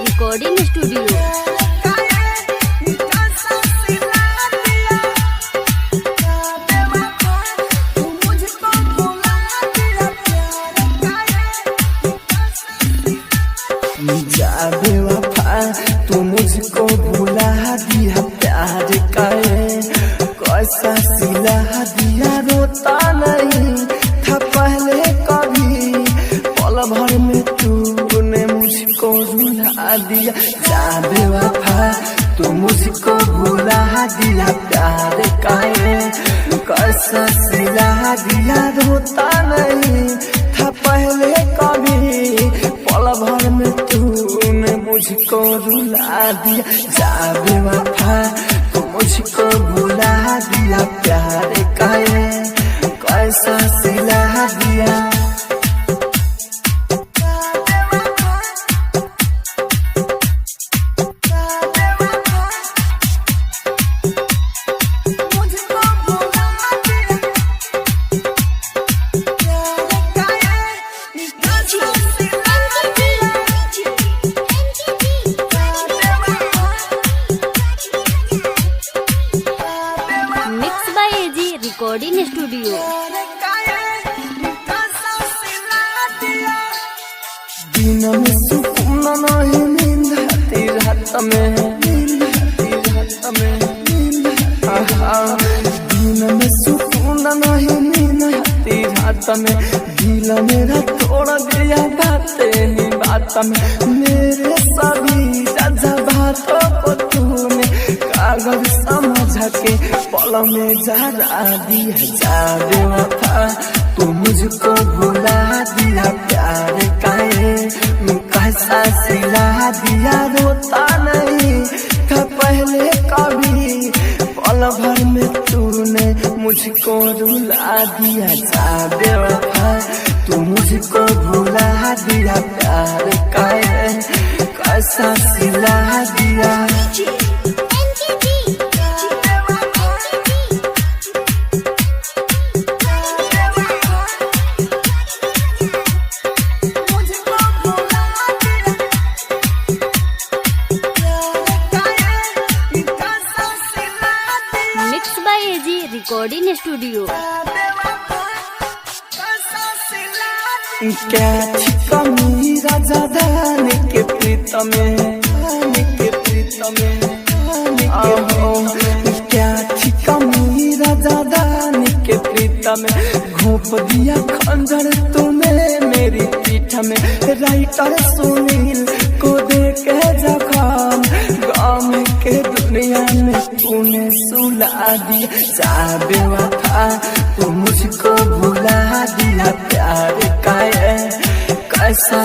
Recording studio. जा बेवफा तू मुझको भुला दिया, प्यार का कैसा सिला दिया। रोता नहीं था पहले कभी, पल भर में तूने मुझको रुला दिया। जा बेवफा तू मुझको भुला दिया, प्यार का कैसा सिला दिया। रोता नहीं था पहले कभी, पल भर में तूने मुझको रुला दिया। जा बेवफा तू मुझको भुला दिया, प्यार का कैसा सिला दिया। Recording studio. दिन में सुकून नहीं, नींद आती रात में, नींद आती रात में। दिन में सुकून नहीं, नींद आती रात में। दिल मेरा तोड़ दिया बातें ही बात में। मेरे सभी जज्बातों को तूने कागज समझ के पल में जरा दिया। जा बेवफा तू मुझको भुला दिया, प्यार का कैसा सिला दिया। रोता नहीं था पहले कभी, पल भर में तूने मुझको रुला दिया। जा बेवफा तू मुझको भुला दिया, प्यार का कैसा सिला दिया। Recording studio. क्या थी कमी राजा धान के प्रीत में, के प्रीत में। क्या थी कमी राजा धान के प्रीत में। घोंप दिया खंजर तूने मेरी पीठ में। राइटर सुनील को देके जख्म, गाँव के दुनिया में तूने सुला दिया। जा बेवफा तू मुझको भुला दिया, प्यार का कैसा